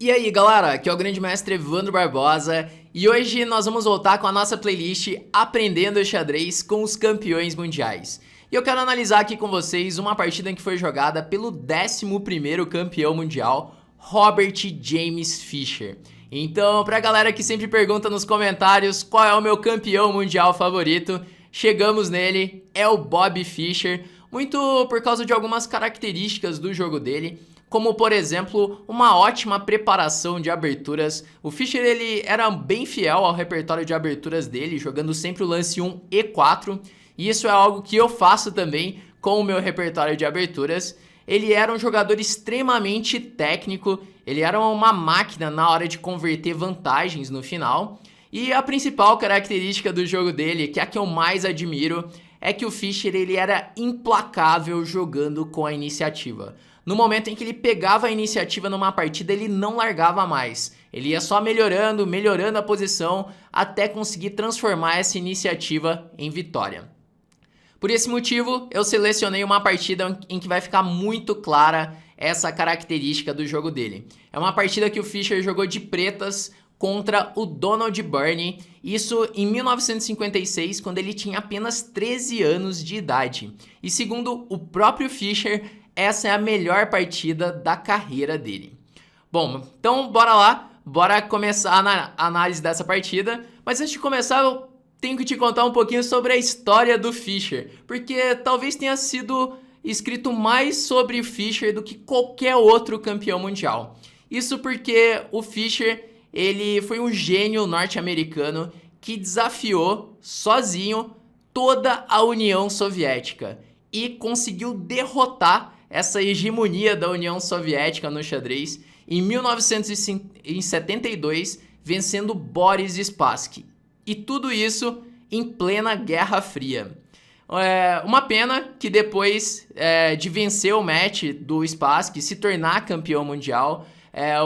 E aí galera, aqui é o grande mestre Evandro Barbosa e hoje nós vamos voltar com a nossa playlist Aprendendo Xadrez com os Campeões Mundiais. E eu quero analisar aqui com vocês uma partida que foi jogada pelo 11º campeão mundial, Robert James Fischer. Então, pra galera que sempre pergunta nos comentários qual é o meu campeão mundial favorito, chegamos nele, é o Bob Fischer, muito por causa de algumas características do jogo dele, como por exemplo, uma ótima preparação de aberturas. O Fischer ele era bem fiel ao repertório de aberturas dele, jogando sempre o lance 1 E4, e isso é algo que eu faço também com o meu repertório de aberturas. Ele era um jogador extremamente técnico, ele era uma máquina na hora de converter vantagens no final. E a principal característica do jogo dele, que é a que eu mais admiro, é que o Fischer ele era implacável jogando com a iniciativa. No momento em que ele pegava a iniciativa numa partida, ele não largava mais. Ele ia só melhorando a posição até conseguir transformar essa iniciativa em vitória. Por esse motivo, eu selecionei uma partida em que vai ficar muito clara essa característica do jogo dele. É uma partida que o Fischer jogou de pretas contra o Donald Byrne, isso em 1956, quando ele tinha apenas 13 anos de idade. E segundo o próprio Fischer, essa é a melhor partida da carreira dele. Bom, então bora lá, bora começar a análise dessa partida. Mas antes de começar, eu tenho que te contar um pouquinho sobre a história do Fischer, porque talvez tenha sido escrito mais sobre o Fischer do que qualquer outro campeão mundial. Isso porque o Fischer ele foi um gênio norte-americano que desafiou sozinho toda a União Soviética e conseguiu derrotar essa hegemonia da União Soviética no xadrez em 1972, vencendo Boris Spassky. E tudo isso em plena Guerra Fria. Uma pena que depois de vencer o match do Spassky, se tornar campeão mundial,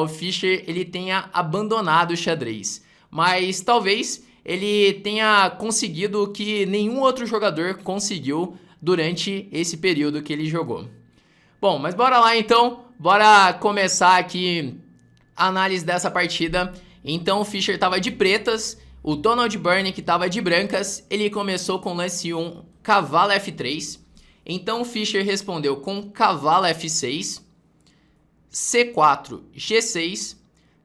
o Fischer ele tenha abandonado o xadrez. Mas talvez ele tenha conseguido o que nenhum outro jogador conseguiu durante esse período que ele jogou. Bom, mas bora lá então, bora começar aqui a análise dessa partida. Então o Fischer estava de pretas, o Donald Byrne que estava de brancas, ele começou com lance 1, cavalo F3. Então o Fischer respondeu com cavalo F6, C4, G6,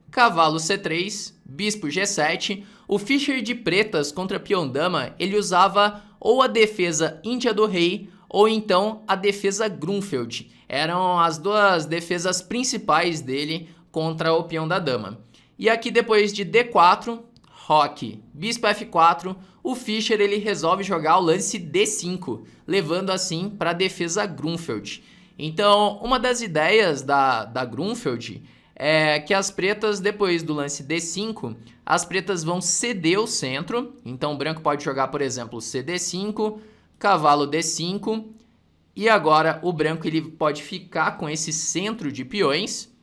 cavalo C3, bispo G7. O Fischer de pretas contra peão-dama, ele usava ou a defesa Índia do rei ou então a defesa Grunfeld. Eram as duas defesas principais dele contra o peão da dama. E aqui depois de D4, roque, bispo F4, o Fischer ele resolve jogar o lance D5, levando assim para a defesa Grunfeld. Então, uma das ideias da Grunfeld é que as pretas, depois do lance D5, as pretas vão ceder o centro. Então, o branco pode jogar, por exemplo, CD5, cavalo D5, e agora o branco ele pode ficar com esse centro de peões,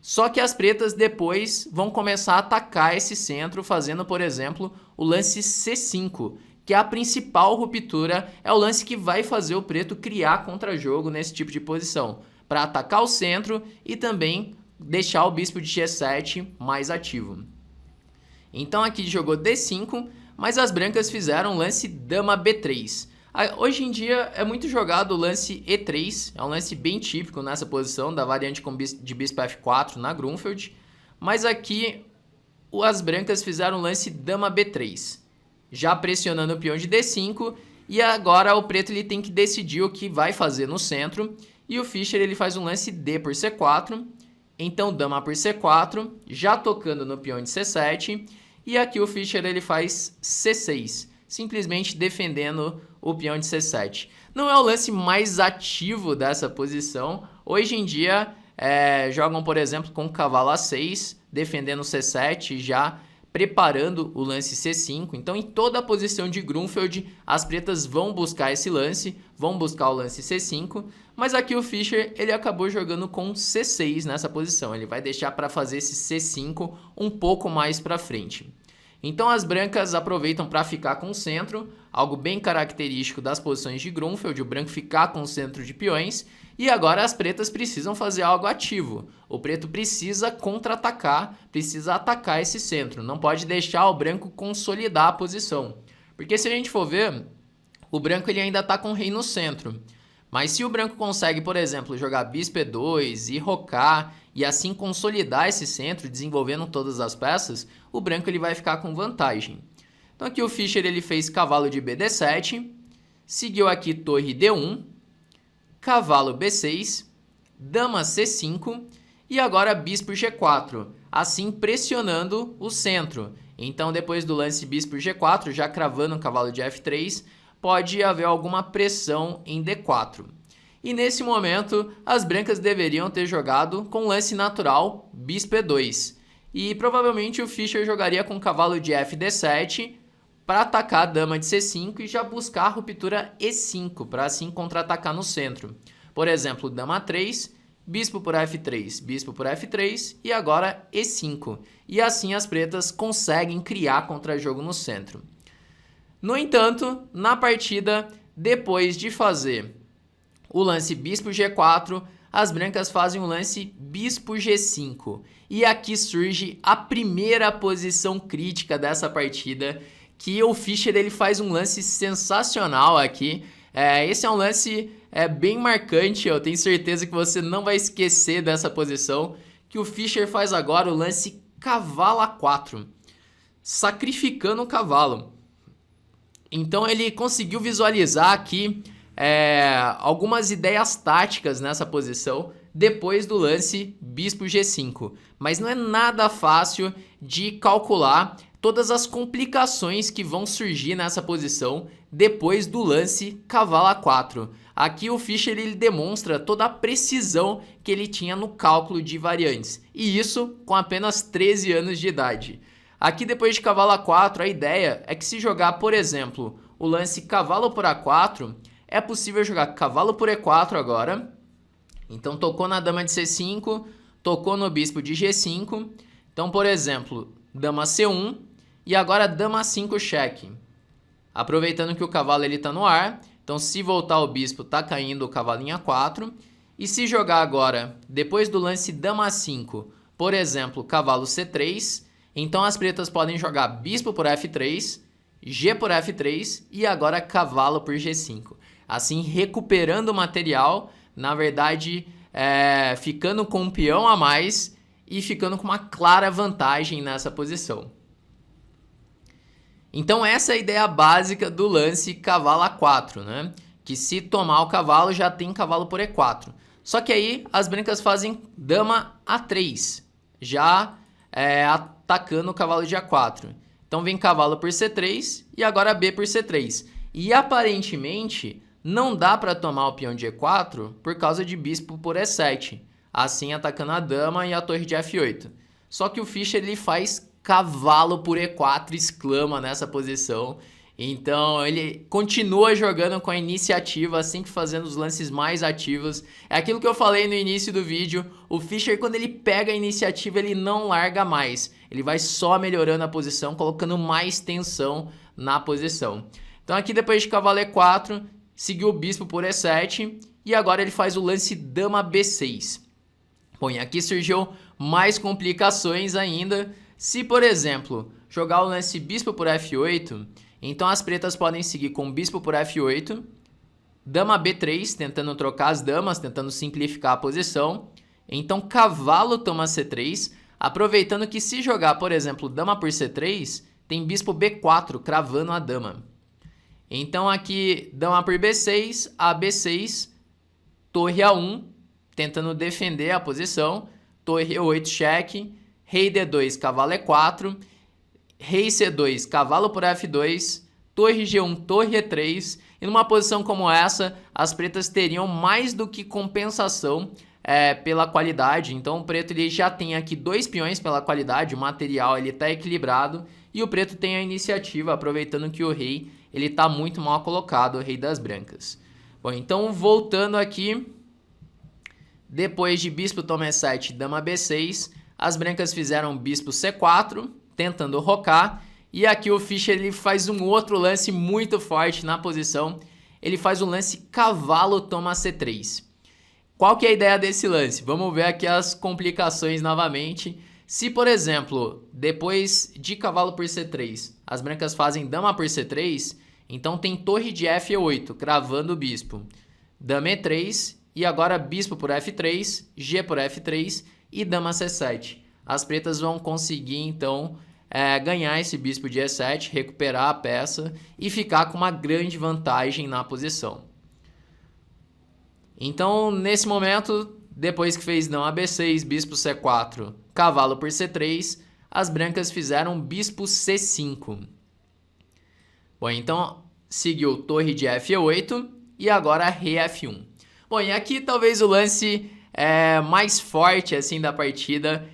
só que as pretas depois vão começar a atacar esse centro, fazendo, por exemplo, o lance C5, que é a principal ruptura, é o lance que vai fazer o preto criar contra-jogo nesse tipo de posição, para atacar o centro e também deixar o bispo de G7 mais ativo. Então aqui jogou D5, mas as brancas fizeram o lance dama B3. Hoje em dia é muito jogado o lance E3, é um lance bem típico nessa posição da variante de bispo F4 na Grunfeld, mas aqui as brancas fizeram o lance dama B3, já pressionando o peão de D5, e agora o preto ele tem que decidir o que vai fazer no centro, e o Fischer ele faz um lance D por C4, então dama por C4, já tocando no peão de C7, e aqui o Fischer ele faz C6, simplesmente defendendo o peão de C7. Não é o lance mais ativo dessa posição. Hoje em dia, jogam, por exemplo, com cavalo A6, defendendo o C7, já preparando o lance C5. Então, em toda a posição de Grunfeld, as pretas vão buscar esse lance, vão buscar o lance C5, mas aqui o Fischer ele acabou jogando com C6 nessa posição. Ele vai deixar para fazer esse C5 um pouco mais para frente. Então as brancas aproveitam para ficar com o centro, algo bem característico das posições de Grunfeld, o branco ficar com o centro de peões, e agora as pretas precisam fazer algo ativo. O preto precisa contra-atacar, precisa atacar esse centro, não pode deixar o branco consolidar a posição. Porque se a gente for ver, o branco ele ainda está com o rei no centro. Mas se o branco consegue, por exemplo, jogar bispo e2 e rocar e assim consolidar esse centro, desenvolvendo todas as peças, o branco ele vai ficar com vantagem. Então aqui o Fischer ele fez cavalo de B7, seguiu aqui torre D1, cavalo B6, dama C5 e agora bispo G4, assim pressionando o centro. Então depois do lance bispo G4, já cravando o cavalo de F3, pode haver alguma pressão em D4. E nesse momento, as brancas deveriam ter jogado com lance natural bispo E2. E provavelmente o Fischer jogaria com cavalo de FD7 para atacar a dama de C5 e já buscar a ruptura E5, para assim contra-atacar no centro. Por exemplo, dama 3, bispo por F3 e agora E5. E assim as pretas conseguem criar contra-jogo no centro. No entanto, na partida, depois de fazer o lance bispo G4, as brancas fazem o lance bispo G5. E aqui surge a primeira posição crítica dessa partida, que o Fischer ele faz um lance sensacional aqui. Esse é um lance bem marcante, eu tenho certeza que você não vai esquecer dessa posição, que o Fischer faz agora o lance cavalo A4, sacrificando o cavalo. Então ele conseguiu visualizar aqui algumas ideias táticas nessa posição depois do lance bispo G5. Mas não é nada fácil de calcular todas as complicações que vão surgir nessa posição depois do lance cavalo A4. Aqui o Fischer ele demonstra toda a precisão que ele tinha no cálculo de variantes. E isso com apenas 13 anos de idade. Aqui depois de cavalo A4, a ideia é que se jogar, por exemplo, o lance cavalo por A4, é possível jogar cavalo por E4 agora. Então tocou na dama de C5, tocou no bispo de G5. Então, por exemplo, dama C1 e agora dama 5 cheque. Aproveitando que o cavalo está no ar, então se voltar o bispo está caindo o cavalo em A4. E se jogar agora, depois do lance dama 5, por exemplo, cavalo C3, então as pretas podem jogar bispo por F3, G por F3 e agora cavalo por G5. Assim, recuperando o material, na verdade, ficando com um peão a mais e ficando com uma clara vantagem nessa posição. Então essa é a ideia básica do lance cavalo A4, né? Que se tomar o cavalo já tem cavalo por E4. Só que aí as brancas fazem dama A3, já atacando o cavalo de A4. Então vem cavalo por C3 e agora B por C3. E aparentemente não dá para tomar o peão de E4 por causa de bispo por E7, assim atacando a dama e a torre de F8. Só que o Fischer ele faz cavalo por E4, exclama nessa posição. Então ele continua jogando com a iniciativa, sempre fazendo os lances mais ativos. É aquilo que eu falei no início do vídeo, o Fischer quando ele pega a iniciativa ele não larga mais. Ele vai só melhorando a posição, colocando mais tensão na posição. Então aqui depois de cavalo E4, seguiu o bispo por E7 e agora ele faz o lance dama B6. Bom, e aqui surgiu mais complicações ainda. Se, por exemplo, jogar o lance bispo por F8, então as pretas podem seguir com bispo por F8, dama B3, tentando trocar as damas, tentando simplificar a posição. Então cavalo toma C3, aproveitando que se jogar, por exemplo, dama por C3, tem bispo B4, cravando a dama. Então aqui dama por B6, a B6, torre A1, tentando defender a posição, torre E8 cheque, rei D2, cavalo E4, rei C2, cavalo por F2, torre G1, torre E3. E numa posição como essa, as pretas teriam mais do que compensação pela qualidade. Então o preto ele já tem aqui 2 peões pela qualidade, o material está equilibrado. E o preto tem a iniciativa, aproveitando que o rei está muito mal colocado, o rei das brancas. Bom, então voltando aqui, depois de bispo toma E7, dama B6, as brancas fizeram bispo C4, tentando rocar. E aqui o Fischer ele faz um outro lance muito forte na posição. Ele faz o lance cavalo toma C3. Qual que é a ideia desse lance? Vamos ver aqui as complicações novamente. Se, por exemplo, depois de cavalo por C3, as brancas fazem dama por C3, então tem torre de F8, cravando o bispo. Dama E3 e agora bispo por F3, G por F3 e dama C7. As pretas vão conseguir, então, ganhar esse bispo de E7, recuperar a peça e ficar com uma grande vantagem na posição. Então, nesse momento, depois que fez dama B6, bispo C4, cavalo por C3, as brancas fizeram bispo C5. Bom, então seguiu torre de F8 e agora rei F1. Bom, e aqui talvez o lance mais forte assim da partida,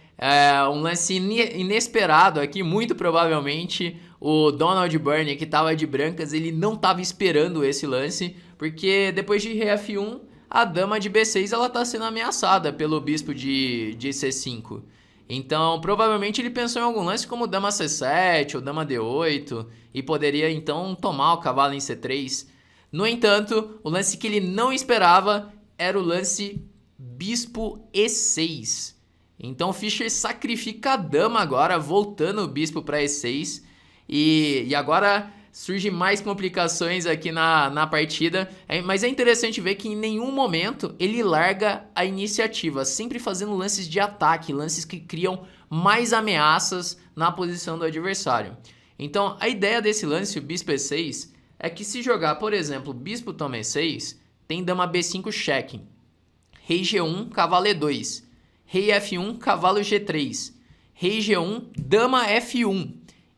um lance inesperado aqui, muito provavelmente o Donald Byrne, que estava de brancas, ele não estava esperando esse lance, porque depois de rei F1, a dama de B6 ela está sendo ameaçada pelo bispo de C5. Então, provavelmente ele pensou em algum lance como dama C7 ou dama D8 e poderia então tomar o cavalo em C3. No entanto, o lance que ele não esperava era o lance bispo E6. Então, Fischer sacrifica a dama agora, voltando o bispo para E6. E agora surgem mais complicações aqui na partida. Mas é interessante ver que em nenhum momento ele larga a iniciativa, sempre fazendo lances de ataque, lances que criam mais ameaças na posição do adversário. Então, a ideia desse lance, o bispo E6, é que se jogar, por exemplo, bispo toma E6, tem dama B5 cheque, rei G1, cavalo E2, rei F1, cavalo G3, rei G1, dama F1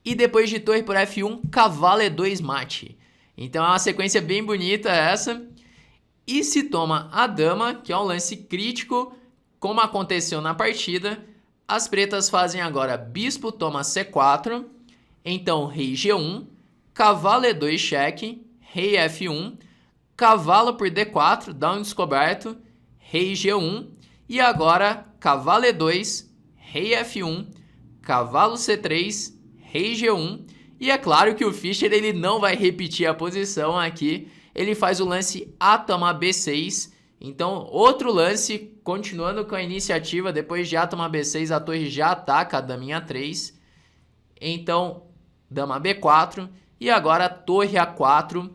e depois de torre por F1, cavalo E2 mate. Então é uma sequência bem bonita essa. E se toma a dama, que é um lance crítico, como aconteceu na partida, as pretas fazem agora bispo toma C4, então rei G1, cavalo E2 cheque, rei F1, cavalo por D4, dá um descoberto, rei G1, e agora cavalo E2, rei F1, cavalo C3, rei G1, e é claro que o Fischer ele não vai repetir a posição aqui, ele faz o lance A toma B6, então outro lance, continuando com a iniciativa, depois de A toma B6, a torre já ataca a daminha 3, então dama B4, e agora torre A4,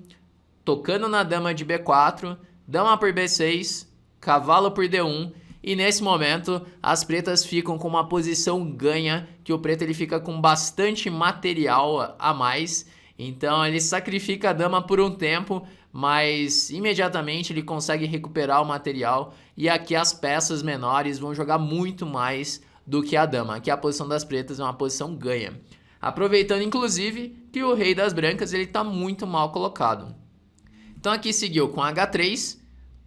tocando na dama de B4, dama por B6, cavalo por D1, e nesse momento as pretas ficam com uma posição ganha, que o preto ele fica com bastante material a mais, então ele sacrifica a dama por um tempo, mas imediatamente ele consegue recuperar o material, e aqui as peças menores vão jogar muito mais do que a dama, aqui a posição das pretas é uma posição ganha. Aproveitando inclusive que o rei das brancas ele está muito mal colocado. Então aqui seguiu com H3,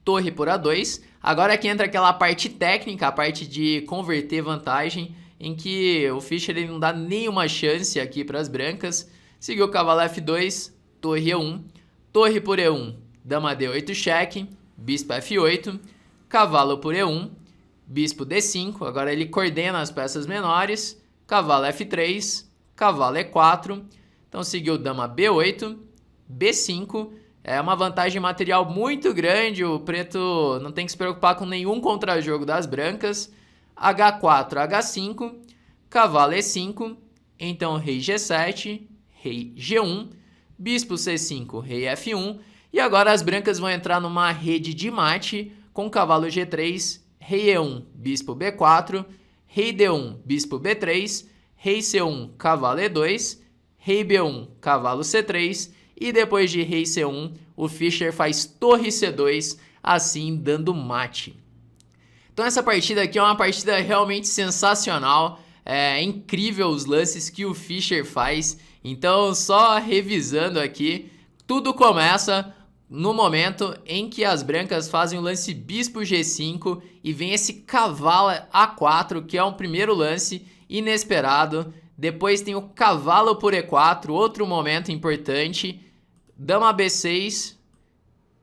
torre por A2, agora aqui entra aquela parte técnica, a parte de converter vantagem, em que o Fischer ele não dá nenhuma chance aqui para as brancas. Seguiu cavalo F2, torre E1, torre por E1, dama D8 cheque, bispo F8, cavalo por E1, bispo D5, agora ele coordena as peças menores, cavalo F3, cavalo E4, então seguiu dama B8, B5, é uma vantagem material muito grande, o preto não tem que se preocupar com nenhum contra-jogo das brancas, H4, H5, cavalo E5, então rei G7, rei G1, bispo C5, rei F1, e agora as brancas vão entrar numa rede de mate com cavalo G3, rei E1, bispo B4, rei D1, bispo B3, rei C1, cavalo E2, rei B1, cavalo C3, e depois de rei C1, o Fischer faz torre C2, assim dando mate. Então essa partida aqui é uma partida realmente sensacional, é incrível os lances que o Fischer faz. Então só revisando aqui, tudo começa no momento em que as brancas fazem o lance bispo G5 e vem esse cavalo A4, que é um primeiro lance inesperado. Depois tem o cavalo por E4, outro momento importante, dama B6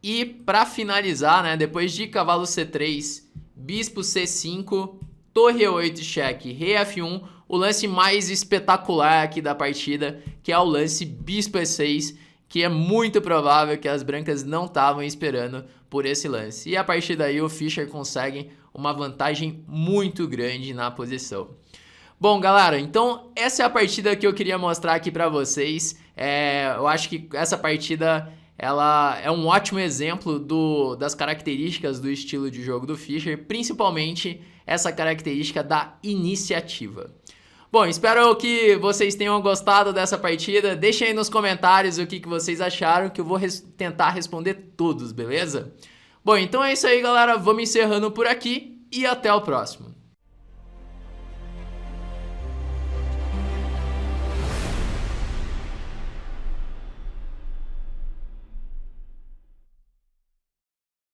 e para finalizar, né, depois de cavalo C3, bispo C5, torre E8 cheque, rei F1, o lance mais espetacular aqui da partida, que é o lance Bispo E6, que é muito provável que as brancas não estavam esperando por esse lance. E a partir daí o Fischer consegue uma vantagem muito grande na posição. Bom, galera, então essa é a partida que eu queria mostrar aqui pra vocês. Eu acho que essa partida ela é um ótimo exemplo das características do estilo de jogo do Fischer, principalmente essa característica da iniciativa. Bom, espero que vocês tenham gostado dessa partida. Deixem aí nos comentários o que vocês acharam, que eu vou tentar responder todos, beleza? Bom, então é isso aí, galera. Vamos encerrando por aqui e até o próximo.